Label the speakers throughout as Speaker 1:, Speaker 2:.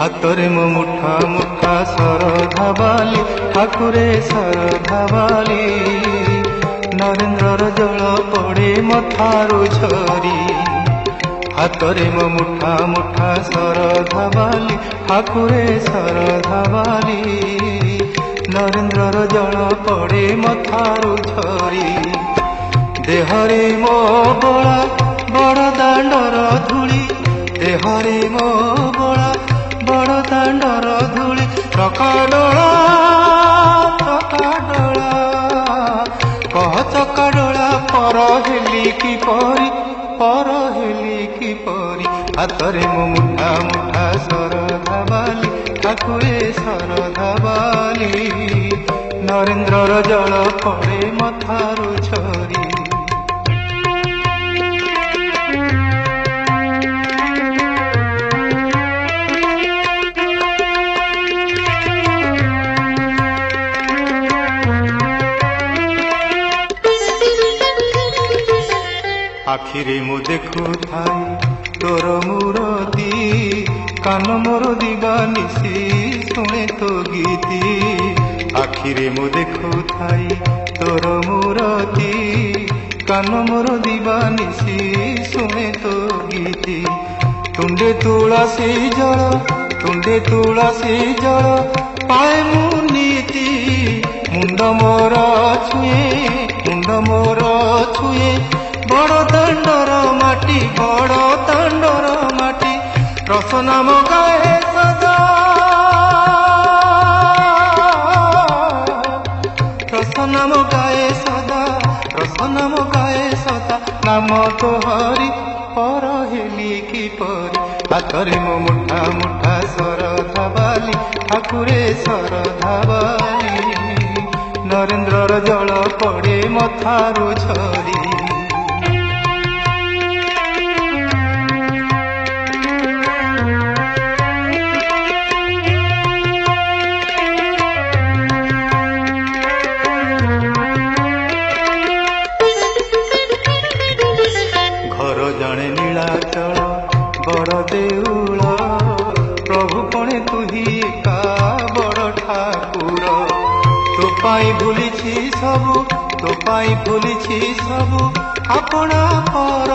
Speaker 1: हातरे मो मुठा मुठा सरधा बाली ठाकुरे सरधा बाली नरेंद्र जल पड़े मथारू झरी हातरे मो मुठा मुठा सरधा बाली ठाकुरे सरधा बाली नरेंद्र जल पड़े मथारू झरी देहरे मो बड़ा बड़ दांडर धूली देहरे मो बड़ा बड़ दांडर धूली चकाडोला कह चकाडोला पर हेली की परी हातरे मो मुठा मुठा सरधा बाली ठाकुरे सरधा बाली नरेंद्र जल पड़े मथारू झरी आखिरे मो देखु थाई तोर मूरती कान मोर दिवानिसी शुणे तो गीती आखिरे मो देखु थाई तोर मूरती कान मोर दिवानिसी शुणे तो गीती तुंडे तुलसी जल पाए मुनीति मुंड मोर छुए बड़ दांडर माटी रस नाम गाए सदा रस नाम गाए सदा नाम तो हरि पर हेली की परी हातरे मो मुठा मुठा सरधा बाली ठाकुरे सरधा बाली नरेंद्र जल पड़े मथारू झरी जड़े नीलाचल बड़ देउल प्रभु पणे तुही का बड़ ठाकुर तो पाई भूलिछि सबु अपना पर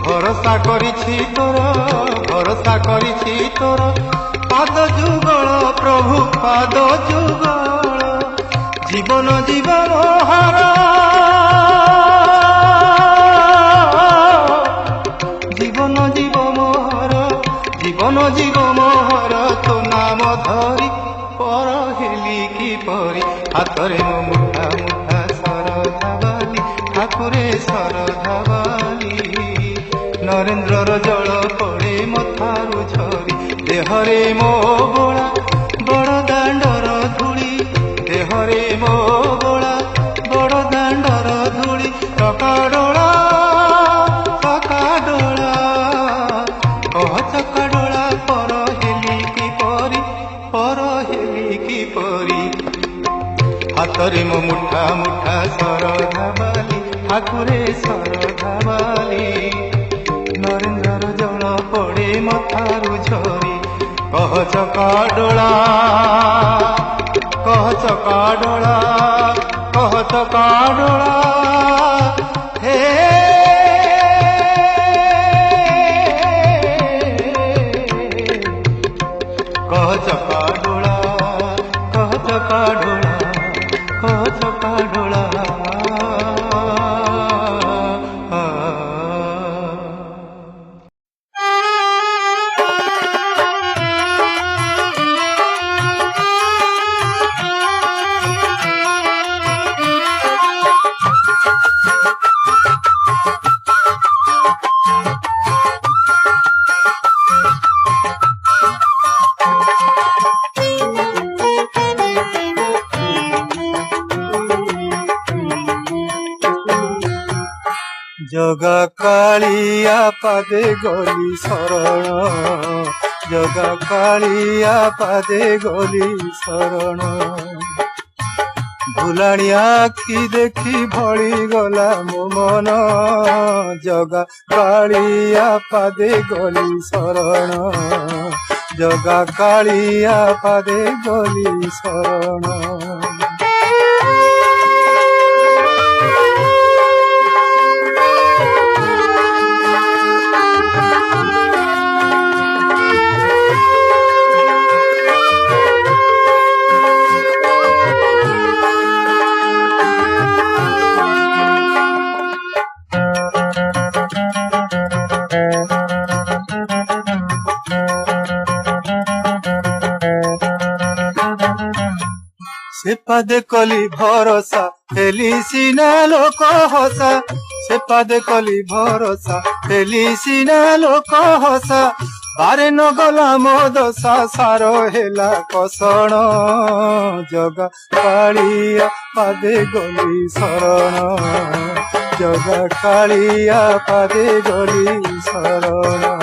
Speaker 1: भरोसा करिछि तोर पाद जुगल प्रभु पाद जुगल जीवन जीवन हार जीव मोहर तो नाम धरी पर हेली की परी हातरे मो मुठा मुठा सरधा बाली ठाकुरे सरधा बाली नरेंद्र जल पड़े मथारू झरी देहरे मो बड़ा बड़ दांडर धूली देहरे मो बड़ा बड़ दांडर धूली चकाडोला कह चकाडोला पर हेली की परी हातरे मो मुठा मुठा सरधा बाली ठाकुरे सरधा बाली नरेंद्र जल पड़े मथारू झरी कह चकाडोला हे कह चकाडोला जगा कालिया पादे गली शरण जगा कालिया पादे गली शरण भुलाणी आखि देखी भली गला मो मन जगा कालिया पादे गली शरण ଜଗା କାଳିଆ ପାଦେ ଗଲି ଶରଣ। से पादे कली भरोसा हेली सीना लोक हसा, से पादे कली भरोसा हेली सीना लोक हसा, बारे न गला मो दशा सारो हेला कसण, जगा कालिया पादे गली शरण, जगा कालिया पादे गली शरण।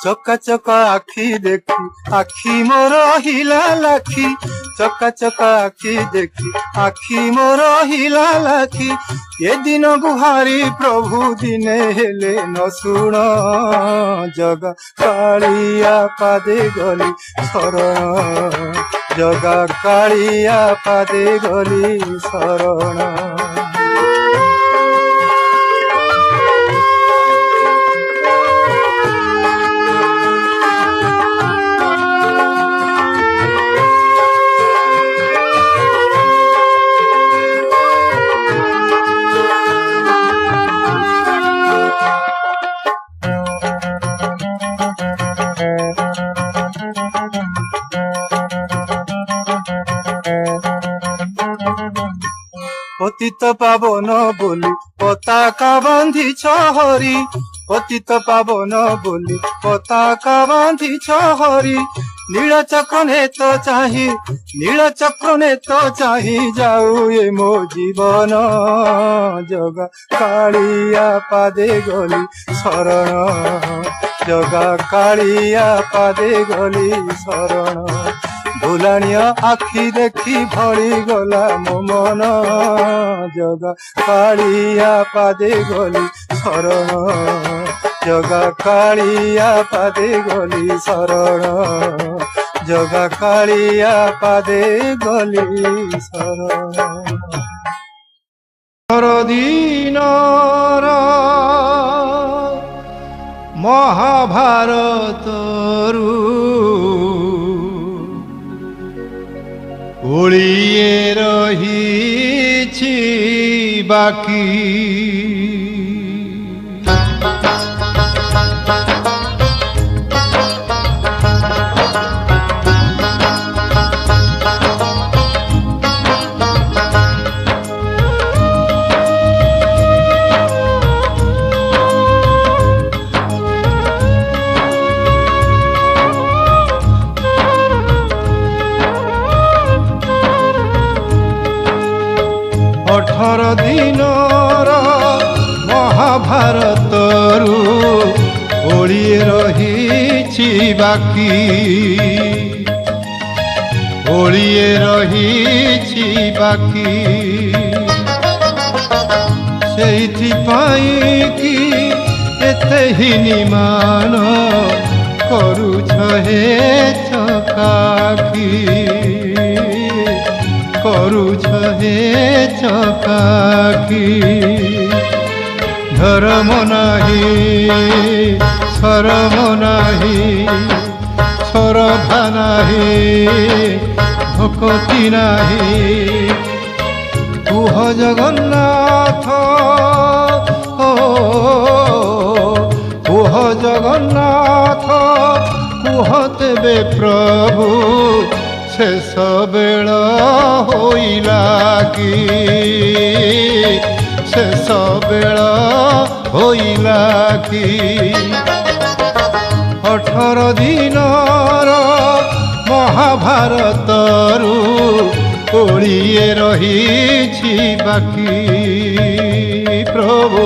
Speaker 1: चका चका आखी देखी आखी मोर हिला लाखी, चका चका आखी देखी आखी मोर हिला लाखी, ये दिन गुहारी प्रभु दिने हेले न शुण, जगा कालिया पादे गली शरण, जगा कालिया पादे गली शरण। पतित पावन बोली पताका बांधी हरि, पतित पावन बोली पताका बांधी हरि, नील चक्र ने तो चाही, नील चक्र ने तो चाही जाऊ ये मो जीवन, जगा कालिया पादे गली शरण, जगा कालिया पादे गली शरण। भुलाणिया आखी देखी भली गला मो मन, जगा कालिया पादे गली शरण, जगा कालिया पादे गली शरण, जगा कालिया पादे गली शरण।
Speaker 2: दिनर महाभारतरू ओलिए रहिछि बाकी, दिनर महाभारतरू ओलिए रहिछि बाकी, ओलिए रहिछि बाकी, सेइथिपाई कि एते हिनिमान करुछ हे चकाखी, करुछ हे चकाखी। धर्म नाही शरम नाही, श्रद्धा नाही भक्ति नाही, कुह जगन्नाथ कुह जगन्नाथ कुह तेबे प्रभु शेष बेल होइला कि, शेष बेल होइला कि। 18 दिनर ମହାଭାରତରୁ ଓଳିଏ ରହିଛି ବାକି ପ୍ରଭୁ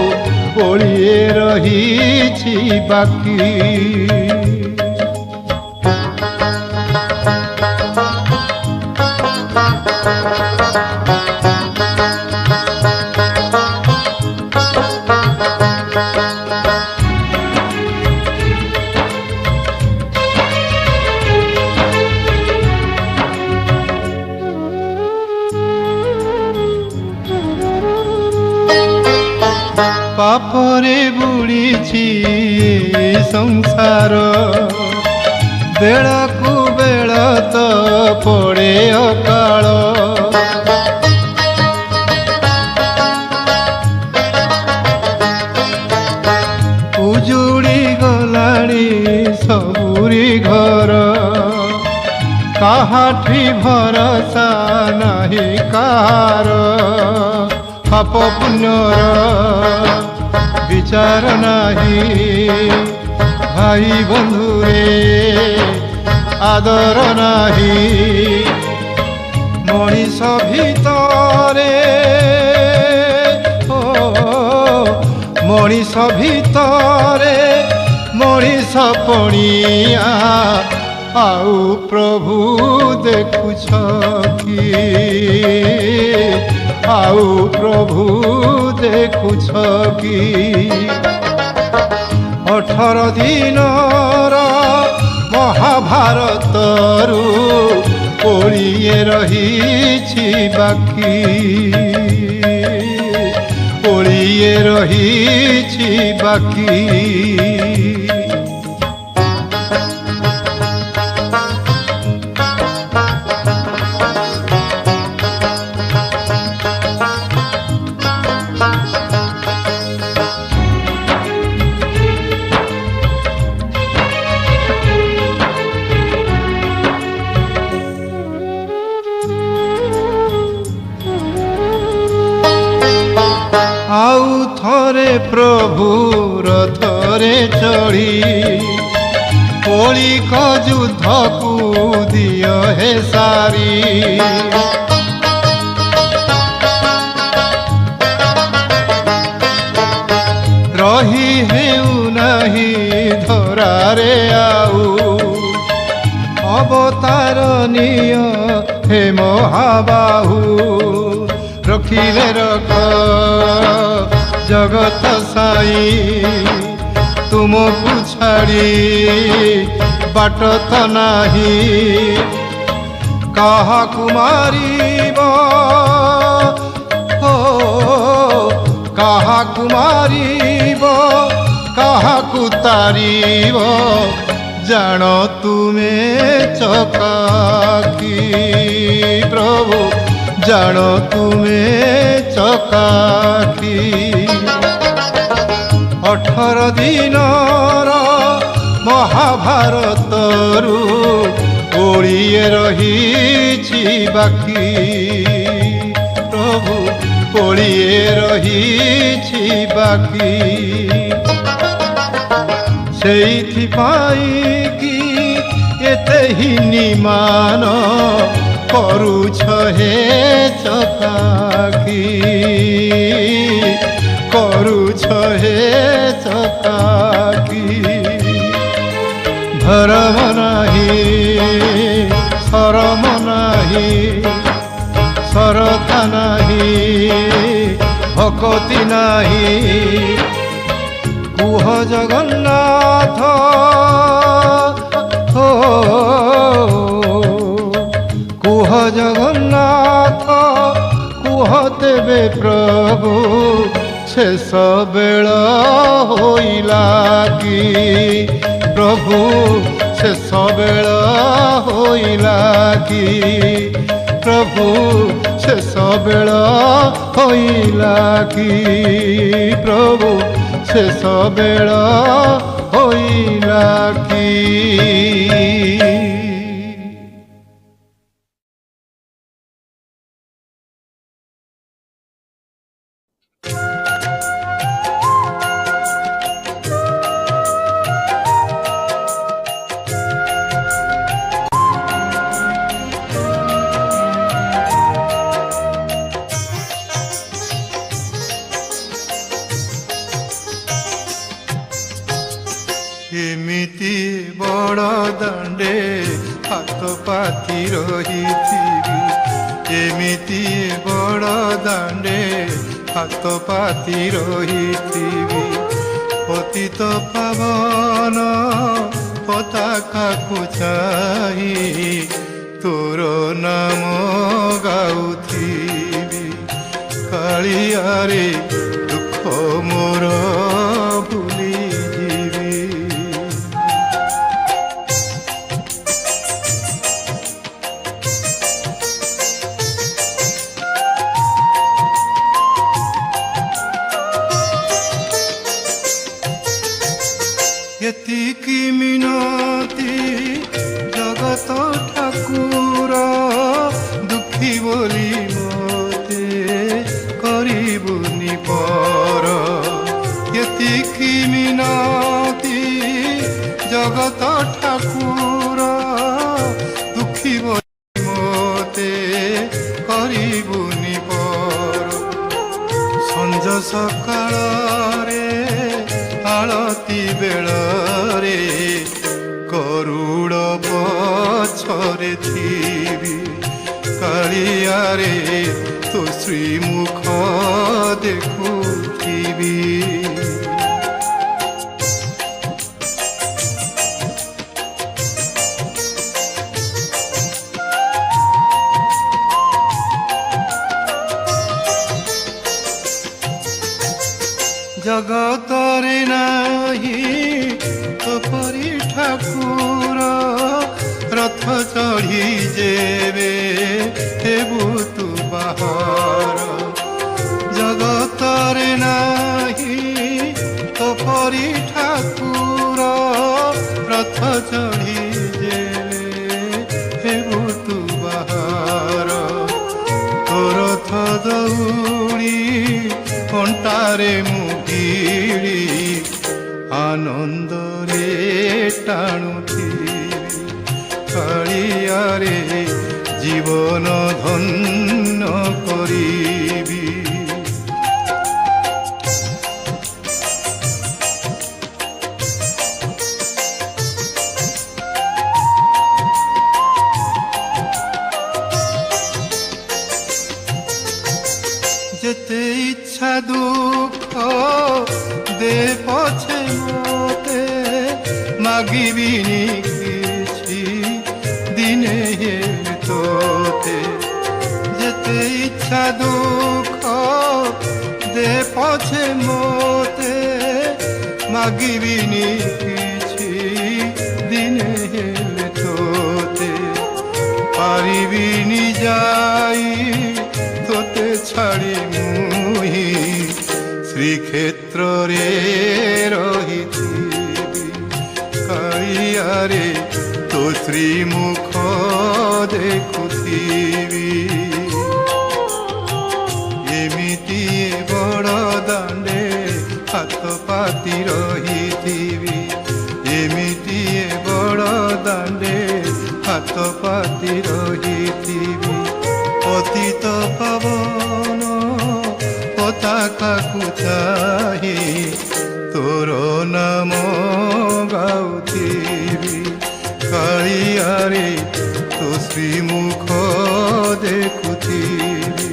Speaker 2: ଓଳିଏ ରହିଛି ବାକି। ପାପରେ ବୁଡ଼ିଛି ସଂସାର ବେଳକୁ ବେଳ ତ ପଡ଼େ ଅକାଳ। ଉଜୁଡ଼ି ଗଲାଣି ସବୁରି ଘର କାହାଠି ଭରସା ନାହିଁ କାହାର। ପାପ ପୁଣ୍ୟର ବିଚାର ନାହିଁ ଭାଇ ବନ୍ଧୁରେ ଆଦର ନାହିଁ। ମଣିଷ ଭିତରେ ମଣିଷ ଭିତରେ ମଣିଷ ପଣିଆ ଆଉ ପ୍ରଭୁ ଦେଖୁଛ କି ଆଉ ପ୍ରଭୁ ଦେଖୁଛ କି। 18 ଦିନର ମହାଭାରତରୁ ଓଳିଏ ରହିଛି ବାକି ଓଳିଏ ରହିଛି ବାକି। ଆଉ ଥରେ ପ୍ରଭୁ ରଥରେ ଚଢ଼ି କଳିକ ଯୁଦ୍ଧକୁ ଦିଅ ହେ ସାରି। ରହି ହେଉନାହିଁ ଧରାରେ ଆଉ ଅବତାର ନିଅ ହେ ମହାବାହୁ। ରଖିଲେ ରଖ ଜଗତ ସାଇ ତୁମକୁ ଛାଡ଼ି ବାଟ ତ ନାହିଁ। କାହାକୁ ମାରିବ କାହାକୁ ମାରିବ କାହାକୁ ତାରିବ ଜାଣ ତୁମେ ଚକାକି ପ୍ରଭୁ ଜାଣ ତୁମେ ଚକାକି। 18 ଦିନର ମହାଭାରତରୁ ଓଳିଏ ରହିଛି ବାକି ପ୍ରଭୁ ଓଳିଏ ରହିଛି ବାକି। ସେଇଥିପାଇଁ କି ଏତେ ହୀନିମାନ କରୁଛ ହେ ଚକାକି କରୁଛ ହେ ଚକାକି। ଧର୍ମ ନାହିଁ ଶରମ ନାହିଁ ଶରଧା ନାହିଁ ଭକତି ନାହିଁ। କୁହ ଜଗନ୍ନାଥ କୁହ ଜଗନ୍ନାଥ କୁହ ତେବେ ପ୍ରଭୁ ଶେଷ ବେଳ ହୋଇଲା କି ପ୍ରଭୁ ଶେଷ ବେଳ ହୋଇଲା କି ପ୍ରଭୁ ଶେଷ ବେଳ ହୋଇଲା କି ପ୍ରଭୁ ଶେଷ ବେଳ ହୋଇଲା କି। ଏମିତି ବଡ଼ ଦାଣ୍ଡେ ହାତ ପାତି ରହିଥିବି, ଏମିତି ବଡ଼ ଦାଣ୍ଡେ ହାତ ପାତି ରହିଥିବି। ପତିତ ପାବନ ପତାକାକୁ ଚାହିଁ ତୋର ନାମ ଗାଉଥିବି। କାଳିଆରେ ଦୁଃଖ ମୋର ଭୁଲିଯିବି। ଏତିକି ମିନତି ଜଗତ ଠାକୁର, ଦୁଃଖୀ ବୋଲି ମୋତେ କରିବୁନି ପର। ଏତିକି ମିନତି ଜଗତ ଠାକୁର, ଦୁଃଖୀ ବୋଲି ମୋତେ କରିବୁନି ପର। ସଞ୍ଜ ସକାଳରେ ଆଳତି ବେଳରେ କରୁଡ଼ ପଛରେ ଥିବି। କାଳିଆରେ ତୋ ଶ୍ରୀମୁଖ ଦେଖୁଥିବି। ଜଗତରେ ନାହିଁ ତୋ ପରି ଠାକୁର, ରଥ ଚଢ଼ି ଯେବେ ହେବୁ ତୁ ବାହାର। ଜଗତରେ ନାହିଁ ତୋ ପରି ଠାକୁର, ରଥ ଚଢ଼ି ଯେବେ ହେବୁ ତୁ ବାହାର। ତୋ ରଥ ଦଉଡ଼ି କଣ୍ଟାରେ ମୁଁ ଭିଡ଼ି ଆନନ୍ଦରେ ଟାଣୁଥିବି। କାଳିଆରେ ଜୀବନ ଧନ୍ୟ କରିବି। যেতে ইচ্ছা দুঃখ দে পছে মতে, মাগিবিনি কিছু দিনে তোতে। যেতে ইচ্ছা দুঃখ দে পছে মতে, মাগিবিনি কিছু দিনে তোতে। পারিবিনি যাই তোতে ছাড়ি মুহি শ্রীক্ষেত্রে রহিথিবি। কাଳିଆରେ ତୋ ଶ୍ରୀମୁଖ ଦେଖୁଥିବି। ଏମିତି ବଡ଼ ଦାଣ୍ଡେ ହାତ ପାତି ରହିଥିବି, ଏମିତି ବଡ଼ ଦାଣ୍ଡେ ହାତ ପାତି ରହିଥିବି। ପତିତ ପାବନ ପତାକାକୁ ଚାହିଁ ତୋର ନାମ ଗାଉଥିବି। କାଳିଆରେ ତୋ ଶ୍ରୀମୁଖ ଦେଖୁଥିବି।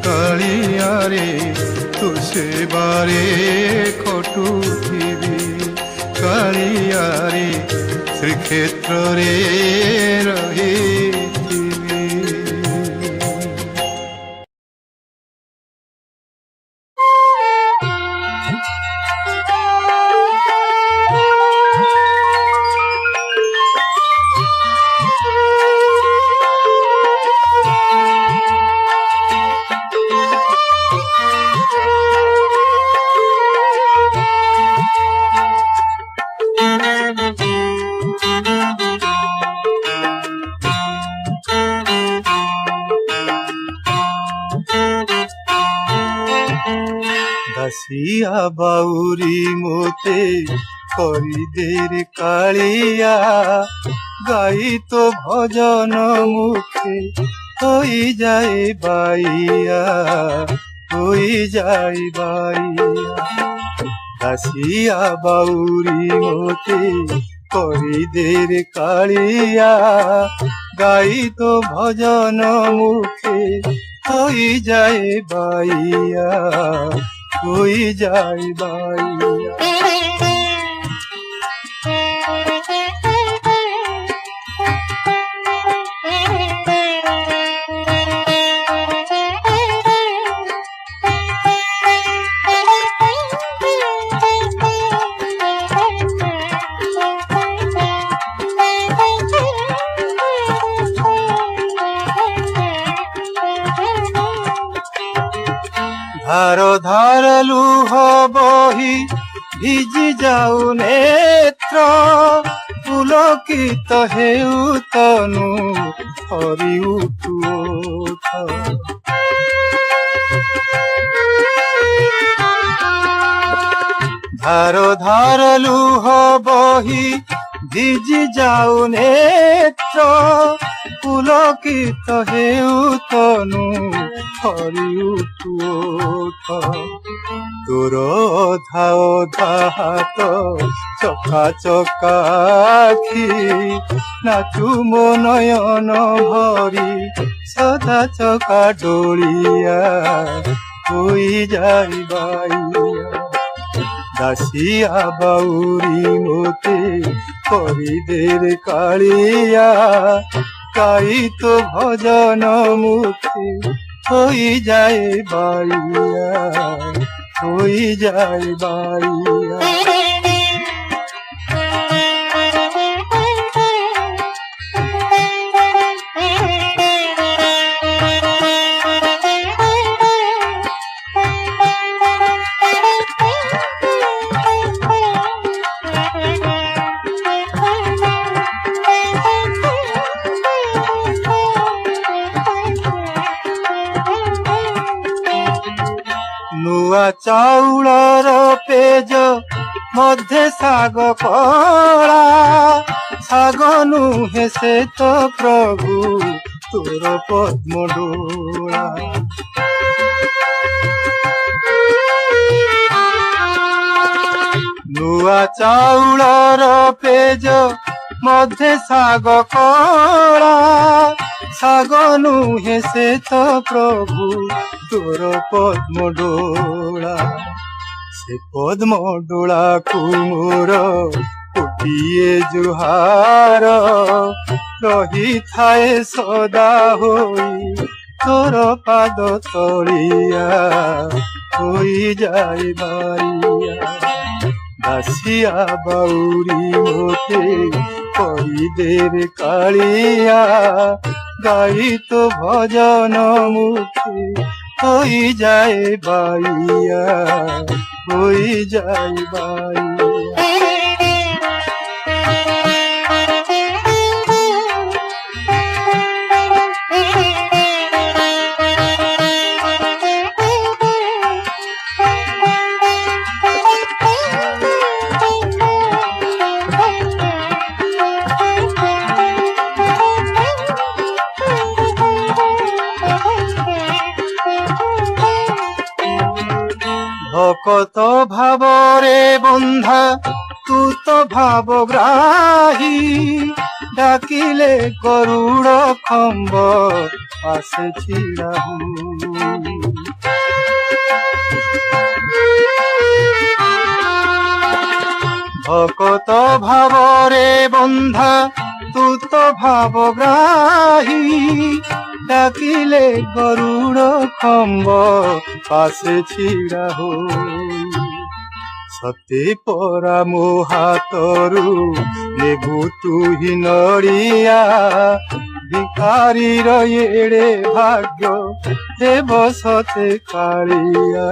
Speaker 2: କାଳିଆରେ ତୋ ସେବାରେ ଖଟୁଥିବି। କାଳିଆରେ ଶ୍ରୀକ୍ଷେତ୍ରରେ ରହିଥିବି। দাসিয়া বাউরি মোতে করিদের কালিয়া, গাই তো ভজন মুখে হই যায় বাইয়া, হই যায় বাইয়া। দাসিয়া বাউরি মতে করি দের কালিয়া গাই তো ভজন মুখে হই যায় বাইয়া হই যায় বাইয়া ধার ধার লুহ বহি ভিজি যাও নেত্র পুলকিত হেউ তনু হরি উঠু ওঠ। ধার ধার লুহ বহি ভিজি যাও নেত্র পুলকিত হেউ তনু হরি উঠু ওঠ। তোর অধা অধা হাত চকা চকা আখি নাচু মো নয়ন ভরি সদা চকা ডোলিয়া হই যাই বাইয়া দাসিয়া বাউরি মতে করি দের কালিয়া গাই তো ভজন মুখে হই যায় বাইয়া হই যায় বাইয়া ନୂଆ ଚାଉଳର ପେଜ ମଧ୍ୟେ ଶାଗ କଳା ଶାଗ ନୁହେଁ ସେ ତ ପ୍ରଭୁ ତୋର ପଦ୍ମଡୋଳା। ନୂଆ ଚାଉଳର ପେଜ ମଧ୍ୟେ ଶାଗ କଳା ଶାଗ ନୁହେଁ ସେ ତ ପ୍ରଭୁ ତୋର ପଦ୍ମଡୋଳା। ସେ ପଦ୍ମଡୋଳାକୁ ମୋର ଗୋଟିଏ ଜୁହାର ରହିଥାଏ ସଦା ହୋଇ ତୋର ପାଦ ତଳିଆ ହୋଇ ଯାଇ ବାଇଆ ଦାସିଆ ବାଉରି ମୋତେ କହି ଦେରେ କାଳିଆ ଗାଇ তো ভজন মুখে হই যায় বাইয়া হই যায় বাইয়া। ভকত ভাবরে বন্ধা তু তো ভাবগ্রাহী ডাকিলে গরুড় খম্ব পাশে ছিড়া ভকত ভাবরে বন্ধা তু তো ভাবগ্রাহী ডাকিলে গরুড় খম্ব পাশে ছিড়া হই সতে পরা ମୋ ହାତରୁ ନେବୁ ତୁହି ନଡ଼ିଆ ଭିକାରୀର ଏଡ଼େ ଭାଗ୍ୟ ହେବ ସତେ କାଳିଆ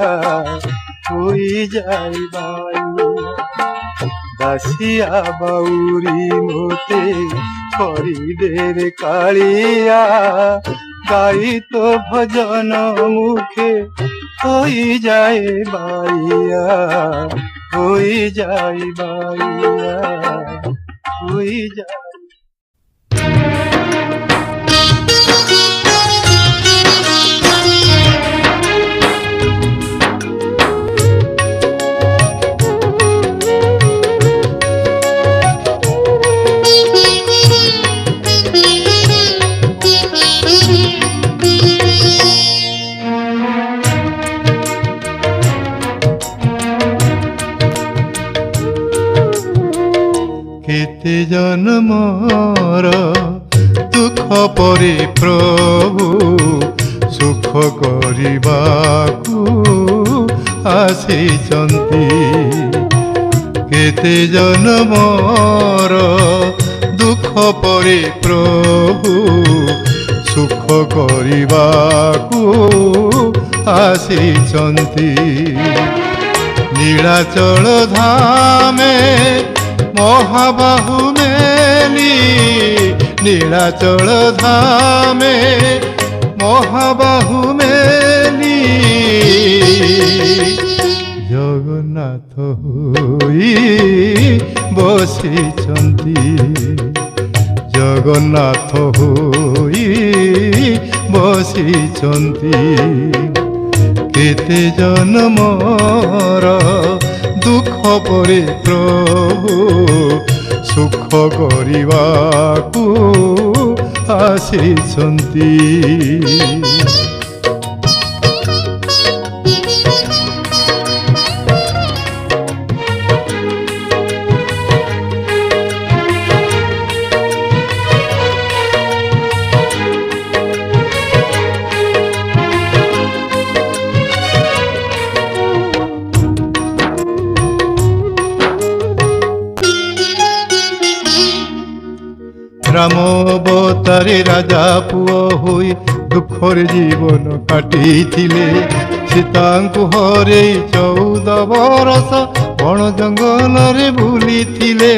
Speaker 2: ହୋଇ ଯାଇ ବାଇଆ ଦାସିଆ ବାଉରି ମୋତେ କରିଦେରେ କାଳିଆ ଗାଇ তো ভজন মুখে হই যায় বাইয়া হই যায় বাইয়া হই যায়। केते जन्मर दुख परे प्रभु सुख करबाकू आसीचंती केते जन्मर दुख परे प्रभु सुख करबाकू आसीचंती नीलाचल धामे महाबाहु मेली नीलाचल धामे महाबाहु मेली जगन्नाथ होई बसिचंती जगन्नाथ होई बसिचंती केते जन्मर दुख परे प्रभु सुख करबाकू आसीचंती राम अवतारे राजा पुओ होई दुखर जीवन काटिथिले सीतांकु हरे 14 बरस बण जंगल रे बुलिथिले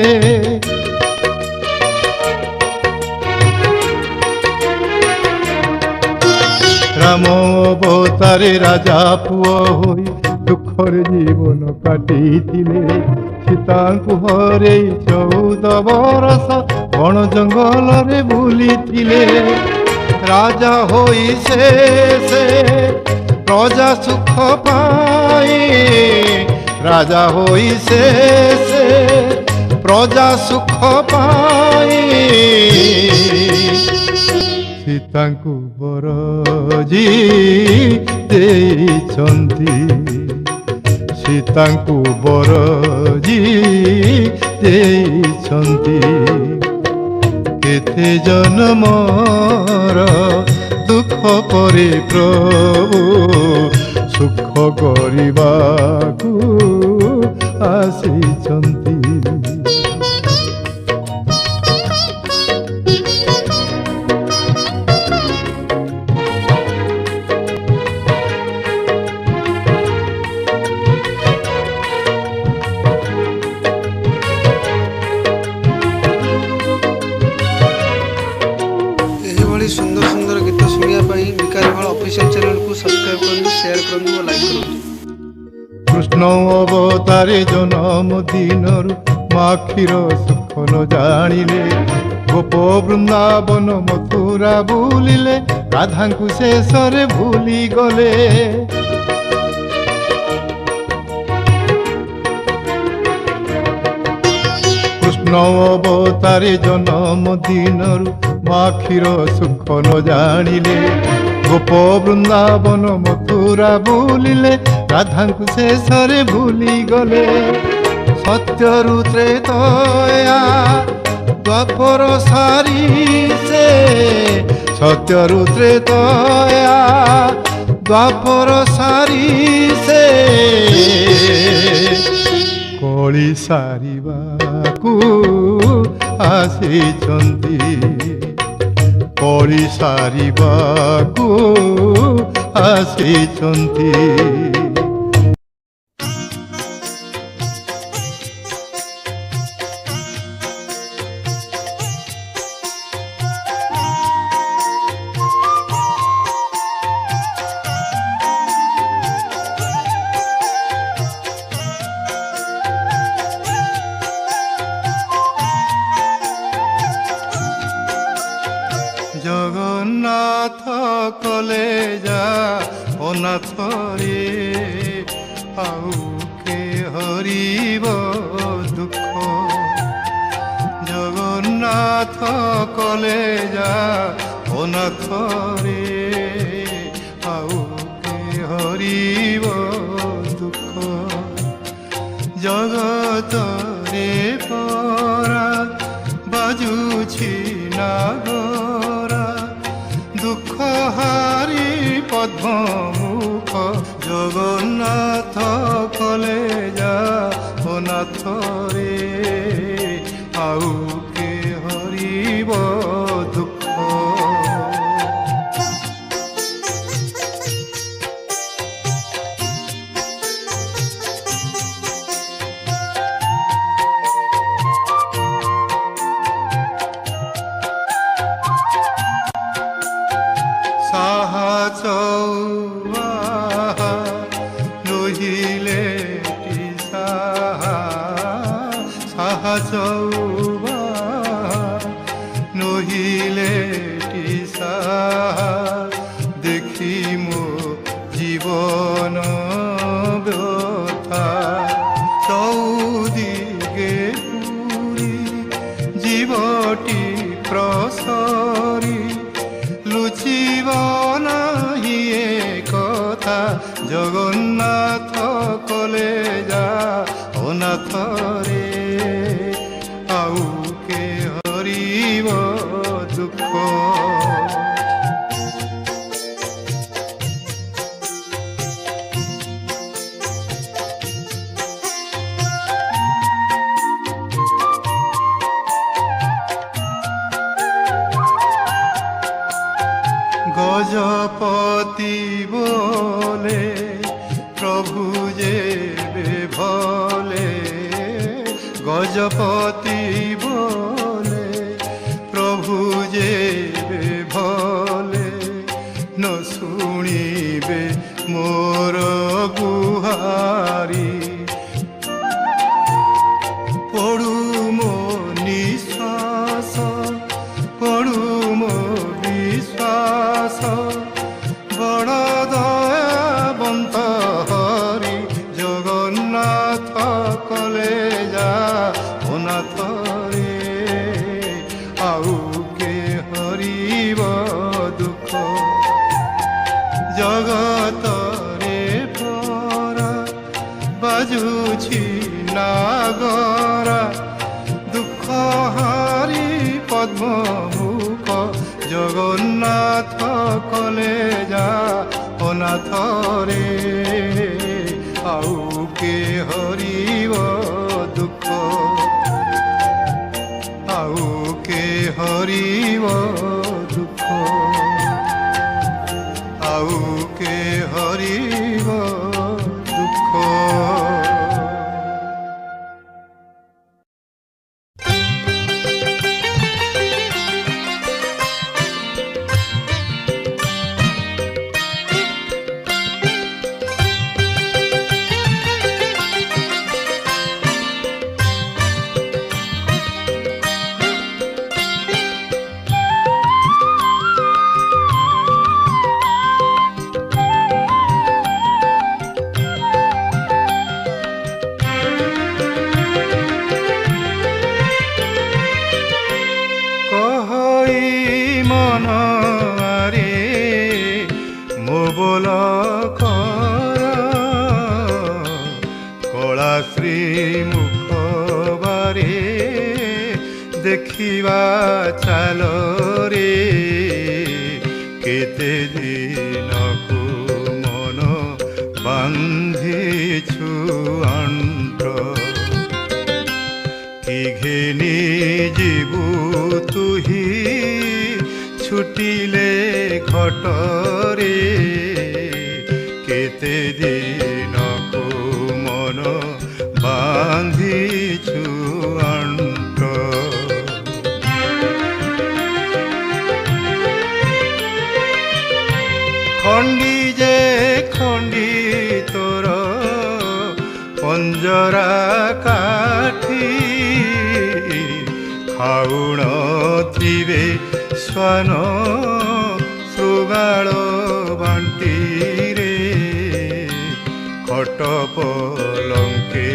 Speaker 2: राम अवतारे राजा पुओ होई दुखर जीवन काटिथिले सीतांकु हरे 14 बरस बण जंगल रे बुलिथिले राजा होई से प्रजा सुख पाई राजा होई से प्रजा सुख पाई सीतांकु बरजी देइचंती सीतांकु बरजी देइचंती केते जन्मर दुख परे प्रभु सुख करबाकू आसीचंती
Speaker 1: सुंदर सुंदर गीत शुणा विकारी भल ऑफिशियल चैनल को सब्सक्राइब करूँ शेयर करूँ और लाइक करूँ।
Speaker 2: कृष्ण अवतारे जन्म दिन माखीर सुख न जानिले गोप वृंदावन मथुरा बुलिले राधा को शेष भूली गले कृष्ण अवतारे जन्म दिन माखीर सुख न जानिले गोप वृंदावन मथुरा बुलिले राधा को शेष भूली गले सत्यरु त्रेतया द्वापर सारी से सत्यरु त्रेतया द्वापर सारी से कली सारिबाकू आसीचंती कली सारिबाकू आसीचंती जगन्नाथ कलेजा अनाथ रे आउ के हरिब दुख जगन्नाथ कलेजा अनाथ रे आउ के हरिब दुख जगत रे परा বাজুছি নাগরা দুঃখ হারি পদ্মমুখ জগন্নাথ কলে যা ও নাথ রে আউ কে হরিব দুঃখ চৌবাহা নহিলে সাহা চৌবাহা নহিলে দেখি মো জীবন ব্যথা চৌদিগে পুরী জীবটি প্রসরি লুচিব নাহি এ কথা জগন্নাথ কলে যা ও নাথ রে আউ কে হরিব দুঃখ গজপতি বলে প্রভু যে ভলে গজপতি বলে প্রভু যে ভলে ন শুনিবে মোর গুহারি পড়ু মো নিশ্বাস পড়ু মো বিশ্বাস বড় দয়াবন্ত হরি জগন্নাথ কলে যা ও নাথ রে আউ কে হরিব দুঃখ জগতরে পরা বাজুছি নাগরা দুঃখ হারি পদ্মমুখ জগন্নাথ কলে যা ও নাথ রে আউ কে হরিব দুঃখ আউ কে হরিব দুঃখ আউ কে হরিব দুঃখ ଦେଖିବା ଚାଲ ରେ କେତେ ଦିନକୁ ମନ ବାନ୍ଧିଛୁ ଆଣ୍ଟ କି ଘେନି ଯିବୁ ତୁହି ଛୁଟିଲେ ଘଟରେ କେତେ ଦିନକୁ ମନ ବାନ୍ଧିଛୁ ଆଣ୍ଟ ଖଣ୍ଡି ଯେ ଖଣ୍ଡି ତୋର ପଞ୍ଜରା କାଠି ଖାଉଣଥିବେ ଶ୍ୱାନ ଶୃଗାଳ ବାଣ୍ଟିରେ ଖଟ ପଲଙ୍କେ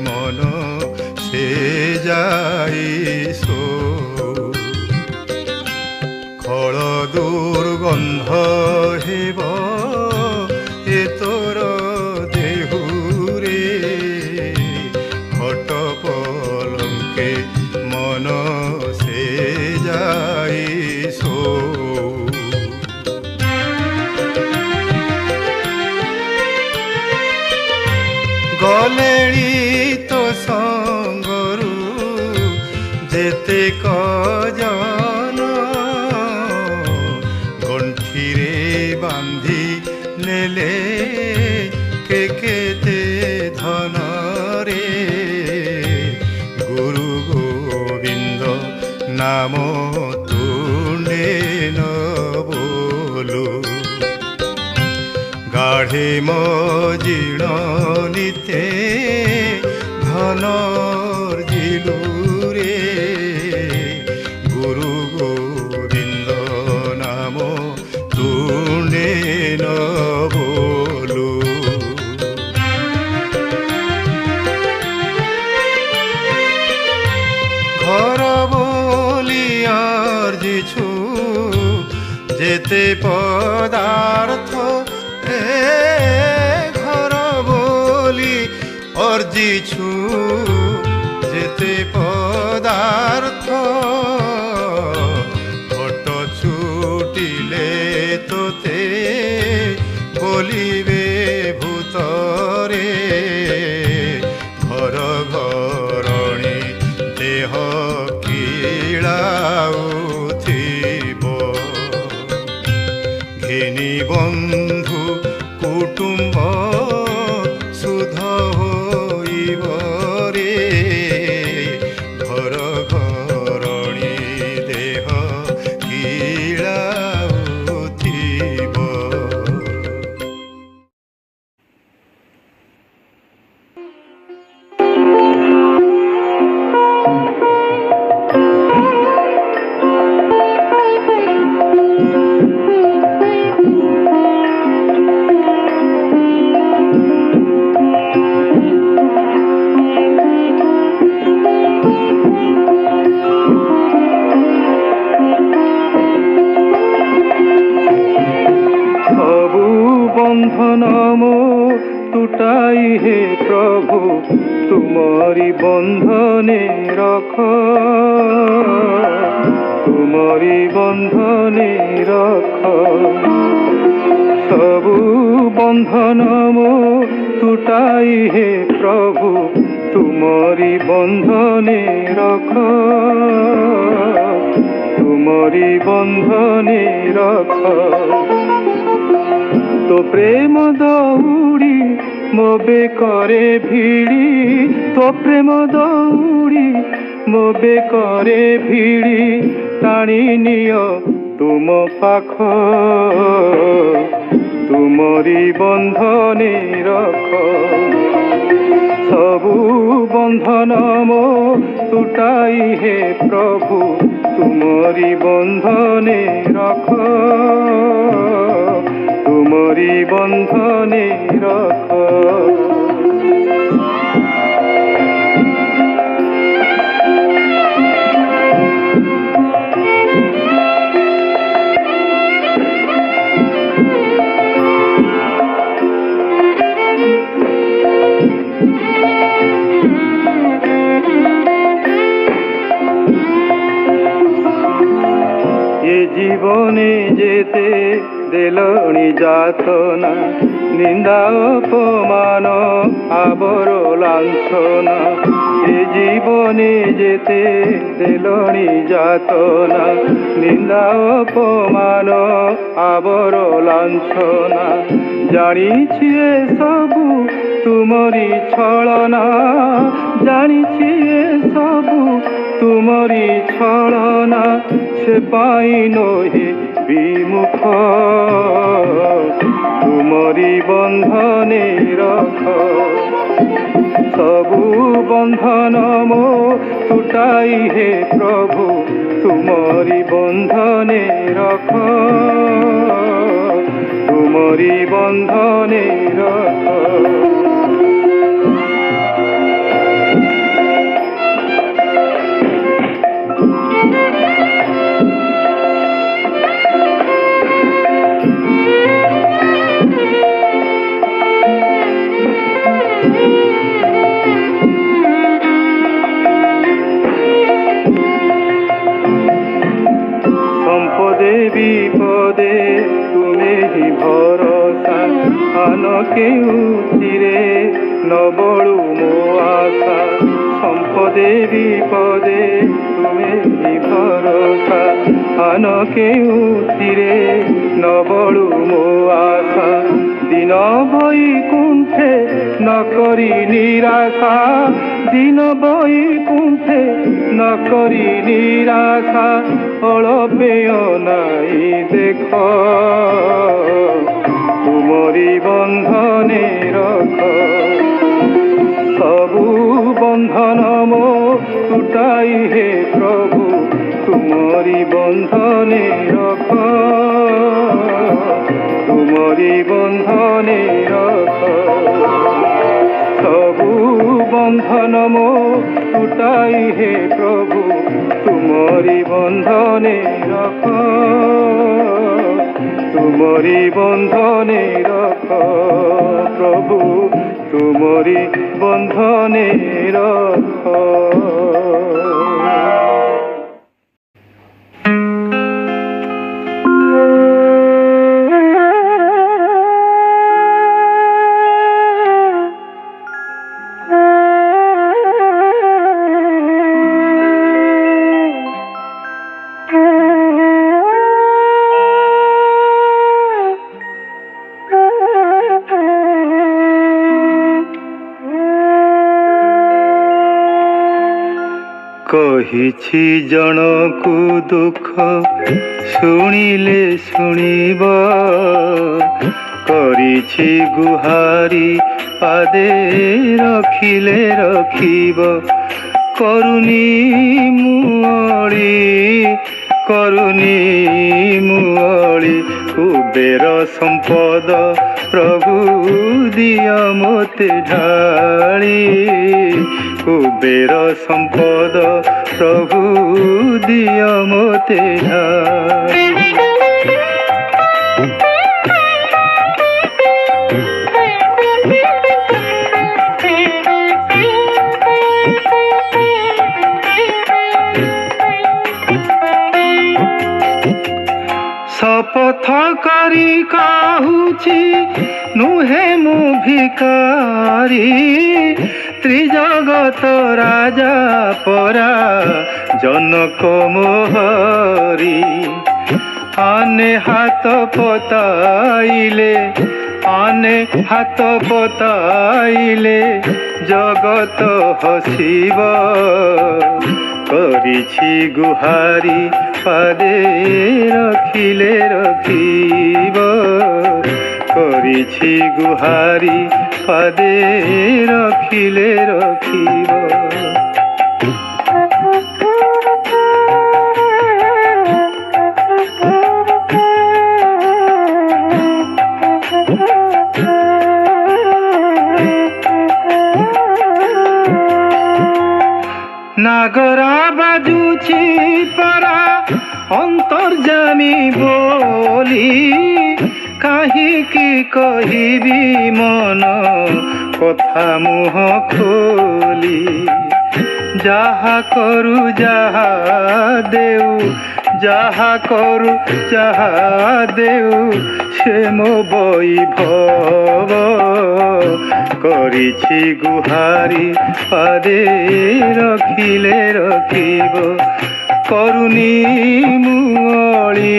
Speaker 2: ମନ ସେ ଯାଇ ଶୋ ଖଳ ଦୁର୍ଗନ୍ଧ ହେବ ଏ ତୋର ଦେହୁରେ ଖଟ ପଲଙ୍କେ ମନ ସେ তো সঙ্গরু যেতে কজন গণ্ঠিরে বান্ধি নেলে কেতে ধনরে গুরু গোবিন্দ নাম তুণ্ডে ন বলো গাঢ়ে মজিণ নিতে ধনর জিলুরে গুরু গোবিন্দ নাম তুণ্ডে ন বলো ঘর বলিয়ার যিছু যেতে পদার্থ ঘর বলি অর্জিছু যেতে পদার্থ ফট ছুটিলে তোতে বলিবে ভূতরে ঘর ঘরণী দেহ কিলাউথিব ঘেনি বন্ধু কুটুম্ব সুধ হইব রে ঘর ঘরণী দেহ কিলাউথিব তুটাই হে প্রভু তুমরি বন্ধনে রখ তুমরি বন্ধনে রখ সবু বন্ধন তুটাই হে প্রভু তুমরি বন্ধনে রখ তুমরি বন্ধনে রখ তো প্রেম দৌড়ি ମୋ ବେକରେ ଭିଡ଼ି ତୋ ପ୍ରେମ ଦୌଡ଼ି ମୋ ବେକରେ ଭିଡ଼ି ଟାଣି ନିଅ ତୁମ ପାଖ ତୁମରି ବନ୍ଧନେ ରଖ ସବୁ ବନ୍ଧନ ମୋ ତୁଟାଇ ହେ ପ୍ରଭୁ ତୁମରି ବନ୍ଧନେ ରଖ ତୁମରି ବନ୍ଧନେ ରଖ এ জীবনে যেতে দেলনি যাতনা নিন্দা অপমান আবর লাঞ্ছনা এ জীবনে যেতে দেলনি যাতনা নিন্দা অপমান আবর লাঞ্ছনা জানিছি এ সবু তুমরি ছলনা জানিছি এ সবু তুমরি ছলনা সে পাই নহে বিমুখ তুমরি বন্ধনে রখ সবু বন্ধন মো তুটাই হে প্রভু তুমরি বন্ধনে রখ তুমরি বন্ধনে রখ বিপদে তুমি হি ভরসা আন কেউথিরে ନ ବଳୁ ମୋ ଆଶା ସମ୍ପଦେ ବିପଦେ ତୁମେ ହିଁ ଭରସା ଆନ କେଉଁଥିରେ ନ ବଳୁ ମୋ ଆଶା ଦିନ ବୈକୁଣ୍ଠେ ନ କରି ନିରାଶା ଦିନ ବୈକୁଣ୍ଠେ ନ କରି ନିରାଶା ଅଳପେ ଅନାଇ ଦେଖ ତୁମରି ବନ୍ଧନେ ରଖ ସବୁ ବନ୍ଧନ ମୋ ତୁଟାଇ ହେ ପ୍ରଭୁ ତୁମରି ବନ୍ଧନେ ରଖ ତୁମରି ବନ୍ଧନେ ରଖ ସବୁ ବନ୍ଧନ ମୋ ତୁଟାଇ ହେ ପ୍ରଭୁ ତୁମରି ବନ୍ଧନେ ରଖ ତୁମରି ବନ୍ଧନେ ରଖ ପ୍ରଭୁ ତୁମରି ବନ୍ଧନେ ରଖ। କହିଛି ଜଣକୁ ଦୁଃଖ ଶୁଣିଲେ ଶୁଣିବ କରିଛି ଗୁହାରି ପାଦେ ରଖିଲେ ରଖିବ କରୁନି ମୁଅଳି କୁବେର ସମ୍ପଦ ପ୍ରଭୁ ଦିଅ ମୋତେ ଢାଳି କୁବେର ସମ୍ପଦ ପ୍ରଭୁ ଦିଅ ମୋତେ ଢାଳି ଶପଥ କରି କହୁଛି ନୁହେଁ ମୁଁ ଭିକାରୀ ତ୍ରିଜଗତ ରାଜା ପରା ଜନକ ମୋହରି ଆନେ ହାତ ପତାଇଲେ ଜଗତ ହସିବ କରିଛି ଗୁହାରି ପାଦେ ରଖିଲେ ରଖିବ କରିଛି ଗୁହାରି ପାଦେ ରଖିଲେ ରଖିବ ନାଗରା ବାଜୁଛି ପରା ଅନ୍ତର୍ଯାମୀ ବୋଲି କାହିଁକି କହିବି ମନ କଥା ମୁହଁ ଖୋଲି ଯାହା କରୁ ଯାହା ଦେଉ ସେ ମୋ ବୈଭବ କରିଛି ଗୁହାରି ପାଦେ ରଖିଲେ ରଖିବ କରୁନି ମୁଅଳି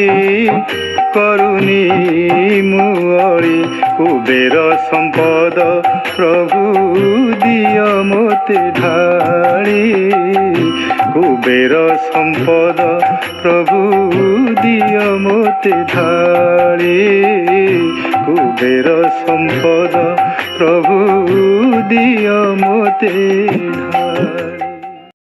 Speaker 2: କୁବେର ସମ୍ପଦ ପ୍ରଭୁ ଦିଅ ମୋତେ ଢାଳି କୁବେର ସମ୍ପଦ ପ୍ରଭୁ ଦିଅ ମୋତେ ଢାଳି କୁବେର ସମ୍ପଦ ପ୍ରଭୁ ଦିଅ ମୋତେ ଢାଳି।